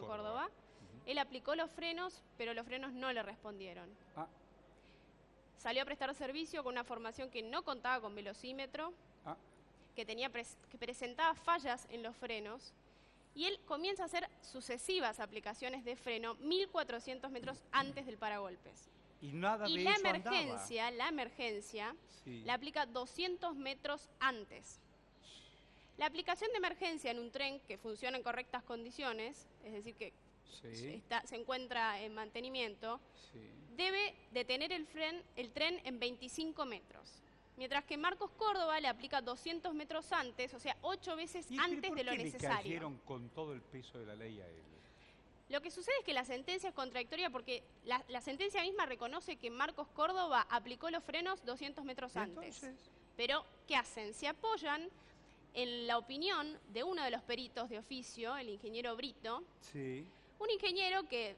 Antonio Córdoba. Él aplicó los frenos, pero los frenos no le respondieron. Salió a prestar servicio con una formación que no contaba con velocímetro, que presentaba fallas en los frenos, y él comienza a hacer sucesivas aplicaciones de freno 1400 metros antes del paragolpes. Y nada de la eso emergencia la aplica 200 metros antes. La aplicación de emergencia en un tren que funciona en correctas condiciones, es decir, que se encuentra en mantenimiento, debe detener el tren en 25 metros. Mientras que Marcos Córdoba le aplica 200 metros antes, o sea, 8 veces antes de lo necesario. ¿Por qué le cayeron con todo el peso de la ley a él? Lo que sucede es que la sentencia es contradictoria porque la sentencia misma reconoce que Marcos Córdoba aplicó los frenos 200 metros antes. Pero, ¿qué hacen? Se apoyan en la opinión de uno de los peritos de oficio, el ingeniero Brito. Un ingeniero que,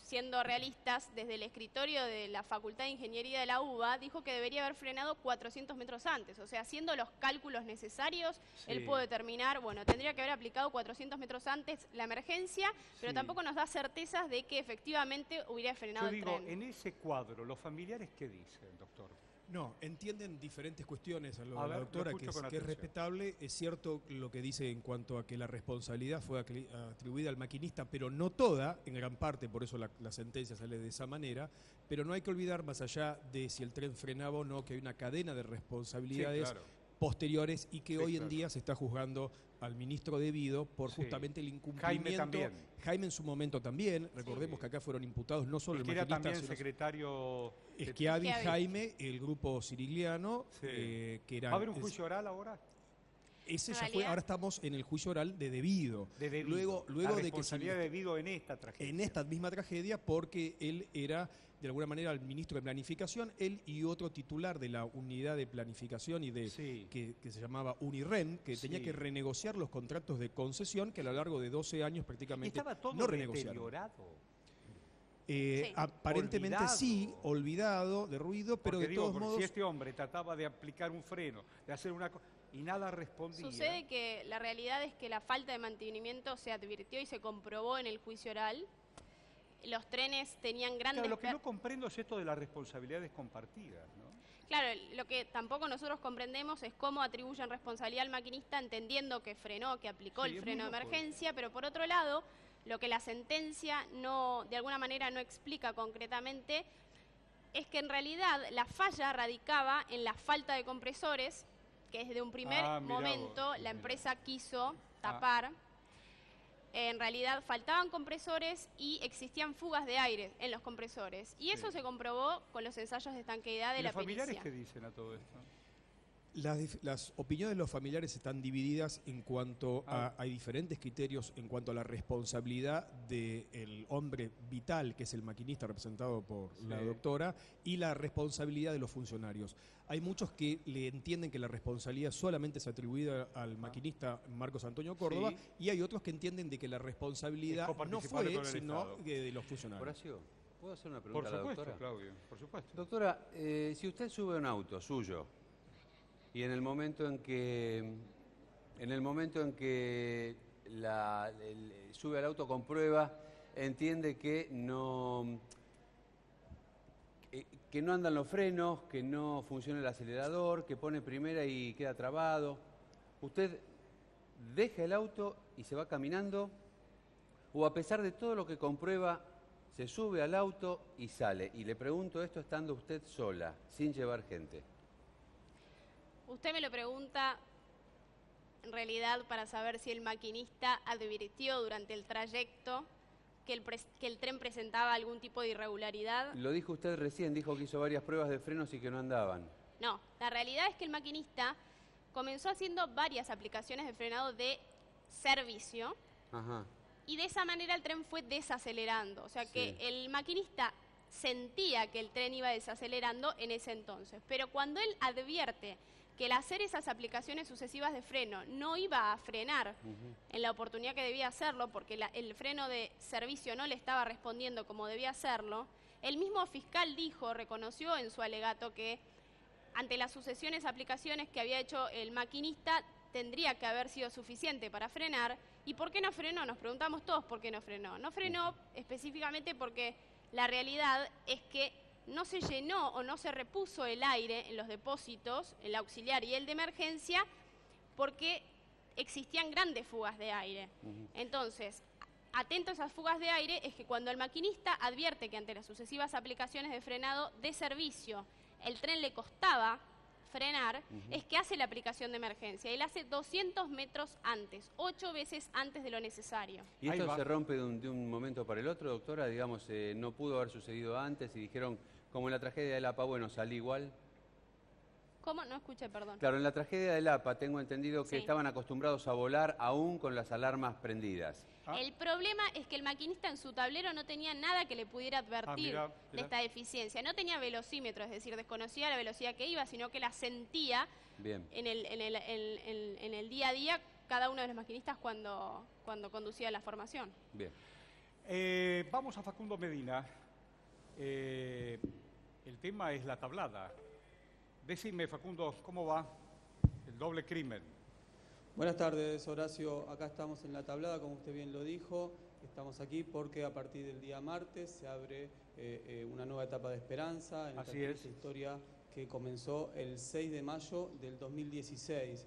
siendo realistas, desde el escritorio de la Facultad de Ingeniería de la UBA, dijo que debería haber frenado 400 metros antes. O sea, haciendo los cálculos necesarios, él pudo determinar, bueno, tendría que haber aplicado 400 metros antes la emergencia, pero tampoco nos da certezas de que efectivamente hubiera frenado el tren. En ese cuadro, ¿los familiares qué dicen, doctor? No, entienden diferentes cuestiones a lo de la doctora, que es respetable. Es cierto lo que dice en cuanto a que la responsabilidad fue atribuida al maquinista, pero no toda, en gran parte, por eso la sentencia sale de esa manera, pero no hay que olvidar, más allá de si el tren frenaba o no, que hay una cadena de responsabilidades posteriores y que hoy en día se está juzgando al ministro debido por justamente el incumplimiento. Jaime en su momento también, recordemos que acá fueron imputados no solo el maquinista, era también secretario Schiavi, Jaime, el grupo sirigliano, que era... ¿Va a haber un juicio oral ahora? Ese ya fue, ahora estamos en el juicio oral de debido. Luego de que salía debido en esta tragedia. En esta misma tragedia, porque él era, de alguna manera, el ministro de Planificación, él y otro titular de la unidad de planificación y de que se llamaba UNIREN, que tenía que renegociar los contratos de concesión que a lo largo de 12 años prácticamente estaba todo no renegociaron. Deteriorado. Aparentemente olvidado, de ruido, pero de todos modos... Si este hombre trataba de aplicar un freno, de hacer una cosa, y nada respondía... Sucede que la realidad es que la falta de mantenimiento se advirtió y se comprobó en el juicio oral. Los trenes tenían grandes... Claro, lo que no comprendo es esto de las responsabilidades compartidas, ¿no? Claro, lo que tampoco nosotros comprendemos es cómo atribuyen responsabilidad al maquinista entendiendo que frenó, que aplicó el freno de emergencia, pero por otro lado... Lo que la sentencia de alguna manera no explica concretamente es que en realidad la falla radicaba en la falta de compresores, que desde un primer momento la empresa quiso tapar. En realidad faltaban compresores y existían fugas de aire en los compresores. Y eso se comprobó con los ensayos de estanqueidad de la pericia. ¿Los familiares qué dicen a todo esto? Las opiniones de los familiares están divididas en cuanto a... Hay diferentes criterios en cuanto a la responsabilidad del hombre vital, que es el maquinista representado por la doctora, y la responsabilidad de los funcionarios. Hay muchos que le entienden que la responsabilidad solamente es atribuida al maquinista Marcos Antonio Córdoba, y hay otros que entienden de que la responsabilidad no fue, sino de los funcionarios. Horacio, ¿puedo hacer una pregunta a la doctora? Por supuesto, Claudio, por supuesto. Doctora, si usted sube a un auto suyo, y en el momento en que sube al auto con prueba, entiende que no andan los frenos, que no funciona el acelerador, que pone primera y queda trabado, ¿usted deja el auto y se va caminando? ¿O a pesar de todo lo que comprueba, se sube al auto y sale? Y le pregunto esto estando usted sola, sin llevar gente. Usted me lo pregunta en realidad para saber si el maquinista advirtió durante el trayecto que el tren presentaba algún tipo de irregularidad. Lo dijo usted recién, dijo que hizo varias pruebas de frenos y que no andaban. No, la realidad es que el maquinista comenzó haciendo varias aplicaciones de frenado de servicio y de esa manera el tren fue desacelerando. O sea que el maquinista sentía que el tren iba desacelerando en ese entonces, pero cuando él advierte que el hacer esas aplicaciones sucesivas de freno no iba a frenar en la oportunidad que debía hacerlo, porque el freno de servicio no le estaba respondiendo como debía hacerlo, el mismo fiscal reconoció en su alegato que ante las sucesiones aplicaciones que había hecho el maquinista tendría que haber sido suficiente para frenar, ¿Y por qué no frenó? Nos preguntamos todos por qué no frenó. No frenó específicamente porque la realidad es que no se llenó o no se repuso el aire en los depósitos, el auxiliar y el de emergencia, porque existían grandes fugas de aire. Entonces, atento a esas fugas de aire es que cuando el maquinista advierte que ante las sucesivas aplicaciones de frenado de servicio el tren le costaba frenar, es que hace la aplicación de emergencia y la hace 200 metros antes, 8 veces antes de lo necesario. ¿Y esto se rompe de un momento para el otro, doctora? Digamos, no pudo haber sucedido antes y dijeron, como en la tragedia del APA, bueno, salí igual. ¿Cómo? No escuché, perdón. Claro, en la tragedia del APA tengo entendido que estaban acostumbrados a volar aún con las alarmas prendidas. El problema es que el maquinista en su tablero no tenía nada que le pudiera advertir de esta deficiencia. No tenía velocímetro, es decir, desconocía la velocidad que iba, sino que la sentía en el día a día cada uno de los maquinistas cuando conducía la formación. Bien. Vamos a Facundo Medina. El tema es la tablada. Decime, Facundo, ¿cómo va el doble crimen? Buenas tardes, Horacio. Acá estamos en la tablada, como usted bien lo dijo. Estamos aquí porque a partir del día martes se abre una nueva etapa de esperanza en esta historia que comenzó el 6 de mayo del 2016.